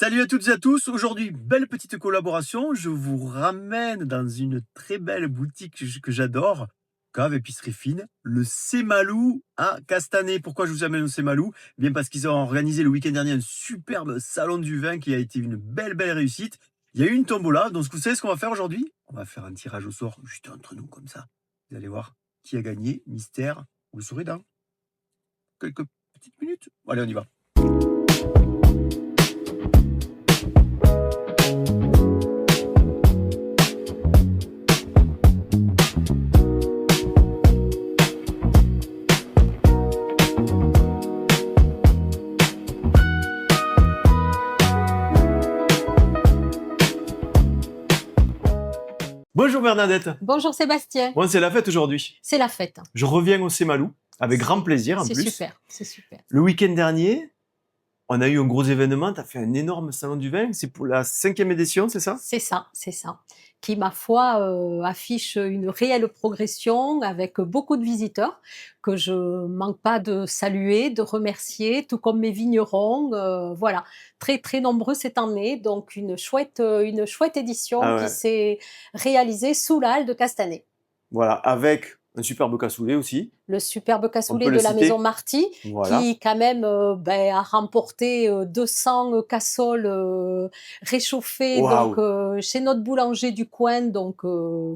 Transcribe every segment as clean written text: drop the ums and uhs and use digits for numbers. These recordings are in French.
Salut à toutes et à tous. Aujourd'hui, belle petite collaboration. Je vous ramène dans une très belle boutique que j'adore, cave épicerie fine, le Saint-Malo à Castanet. Pourquoi je vous amène au Saint-Malo? Bien parce qu'ils ont organisé le week-end dernier un superbe salon du vin qui a été une belle réussite. Il y a eu une tombola. Donc vous savez ce qu'on va faire aujourd'hui? On va faire un tirage au sort juste entre nous comme ça. Vous allez voir qui a gagné. Mystère. Vous le saurez dans quelques petites minutes. Allez, on y va. Bonjour Bernadette. Bonjour Sébastien. Bon, c'est la fête aujourd'hui. C'est la fête. Je reviens au Saint-Malo avec grand plaisir en plus. C'est super, c'est super. Le week-end dernier, on a eu un gros événement. Tu as fait un énorme salon du vin. C'est pour la 5e édition, c'est ça? C'est ça. Qui, ma foi, affiche une réelle progression avec beaucoup de visiteurs que je manque pas de saluer, de remercier, tout comme mes vignerons. Voilà, très nombreux cette année. Donc une chouette édition qui s'est réalisée sous la halle de Castanet. Voilà, avec un superbe cassoulet aussi. Le superbe cassoulet de la maison Marty, voilà. qui quand même a remporté 200 cassoles réchauffées donc, chez notre boulanger du coin. Donc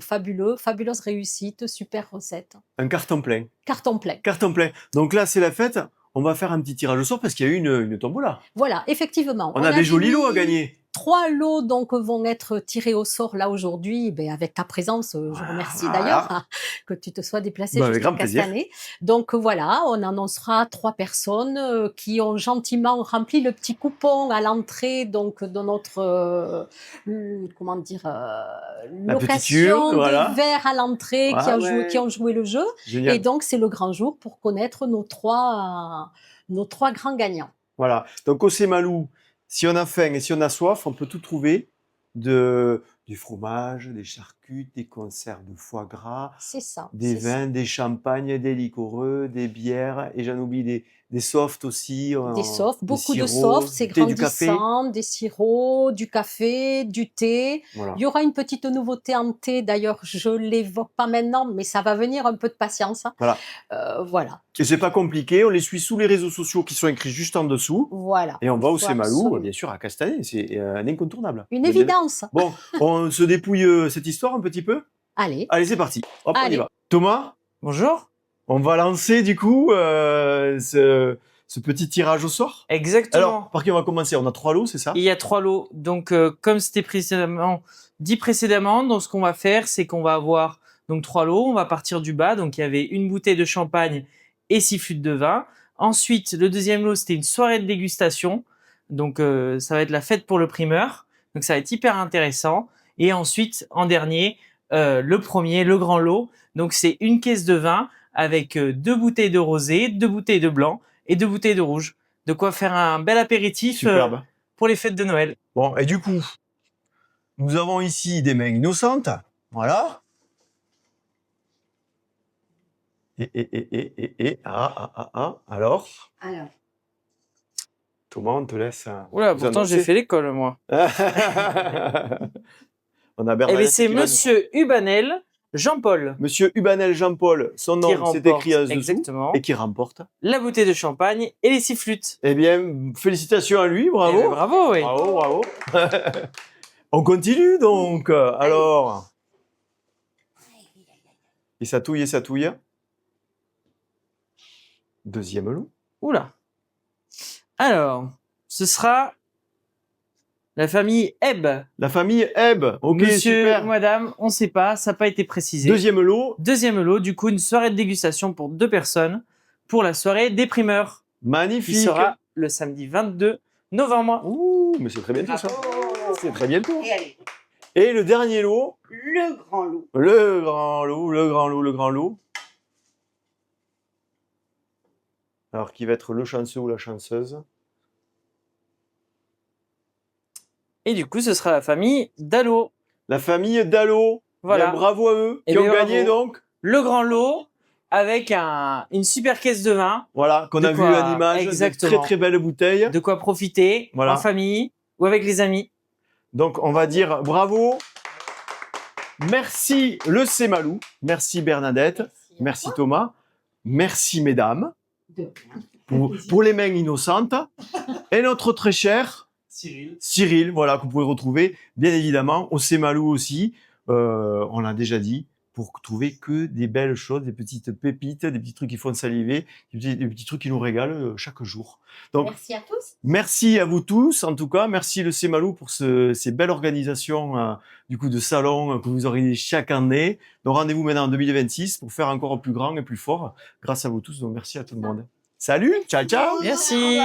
fabuleuse réussite, super recette. Un carton plein. Carton plein. Carton plein. Donc là, c'est la fête. On va faire un petit tirage au sort parce qu'il y a eu une tombola. Voilà, effectivement. On a des jolis lots à gagner. 3 lots donc vont être tirés au sort là aujourd'hui, avec ta présence. Je remercie d'ailleurs que tu te sois déplacé jusqu'à Castanet. Donc voilà, on annoncera 3 personnes qui ont gentiment rempli le petit coupon à l'entrée donc de notre location de verre à l'entrée qui ont joué le jeu. Génial. Et donc c'est le grand jour pour connaître nos trois grands gagnants. Voilà. Donc au Saint-Malo, si on a faim et si on a soif, on peut tout trouver, du fromage, des charcutes, des conserves de foie gras, des vins, des champagnes, des liquoreux, des bières, et j'en oublie des softs aussi. Des softs, beaucoup de softs, c'est grandissant, des sirops, du café, du thé. Voilà. Il y aura une petite nouveauté en thé, d'ailleurs, je ne l'évoque pas maintenant, mais ça va venir, un peu de patience. Voilà. Voilà. Et c'est pas compliqué, on les suit sous les réseaux sociaux qui sont écrits juste en dessous. Voilà. Et on va au Saint-Malo, bien sûr, à Castanet, c'est un incontournable. Une évidence. Bon, on se dépouille cette histoire un petit peu? Allez. Allez, c'est parti. Hop, on y va. Thomas? Bonjour. On va lancer du coup ce petit tirage au sort. Exactement. Alors, par qui on va commencer? On a 3 lots, c'est ça? Il y a 3 lots. Donc, comme c'était dit précédemment, donc ce qu'on va faire, c'est qu'on va avoir donc 3 lots. On va partir du bas. Donc, il y avait une bouteille de champagne et 6 flûtes de vin. Ensuite, le deuxième lot, c'était une soirée de dégustation. Donc, ça va être la fête pour le primeur. Donc, ça va être hyper intéressant. Et ensuite, en dernier, le premier, le grand lot. Donc, c'est une caisse de vin avec 2 bouteilles de rosé, 2 bouteilles de blanc et 2 bouteilles de rouge. De quoi faire un bel apéritif pour les fêtes de Noël. Bon, et du coup, nous avons ici des mains innocentes. Voilà. Alors. Thomas, on te laisse. Oula, pourtant j'ai fait l'école, moi. On a Bernadette. Eh bien, c'est Monsieur Hubanel Jean-Paul. Monsieur Hubanel Jean-Paul, son nom c'est écrit en dessous. Exactement. Et qui remporte la bouteille de champagne et les 6 flûtes. Eh bien, félicitations à lui, bravo. Eh bien, bravo, oui. Bravo. On continue donc. Alors. Et ça touille. Deuxième lot. Oula. Alors, ce sera la famille Ebb. La famille Ebb. Ok, Monsieur, super. madame, on ne sait pas, ça n'a pas été précisé. Deuxième lot. Deuxième lot, du coup, une soirée de dégustation pour 2 personnes pour la soirée des primeurs. Magnifique. Qui sera le samedi 22 novembre. Ouh, mais c'est très bientôt ça. C'est très bientôt. Et le dernier lot. Le grand lot. Le grand lot. Alors, qui va être le chanceux ou la chanceuse? Et du coup, ce sera la famille Dallo. La famille Dallo. Voilà. Bien, bravo à eux. Qui ont gagné donc le grand lot avec une super caisse de vin. Voilà, qu'on a vu à l'image. Exactement. Très belle bouteille. De quoi profiter en famille ou avec les amis. Donc, on va dire bravo. Merci le Semalou. Merci Bernadette. Merci Thomas. Merci mesdames pour les mains innocentes. Et notre très cher Cyril, voilà, que vous pouvez retrouver bien évidemment au Semalou aussi. On l'a déjà dit, pour trouver que des belles choses, des petites pépites, des petits trucs qui font saliver, des petits trucs qui nous régalent chaque jour. Donc, Merci à tous. merci à vous tous, en tout cas. Merci le Semalou pour ces belles organisations du coup de salon que vous organisez chaque année. Donc rendez-vous maintenant en 2026 pour faire encore plus grand et plus fort grâce à vous tous. Donc merci à tout le monde. Salut, ciao ciao. Merci.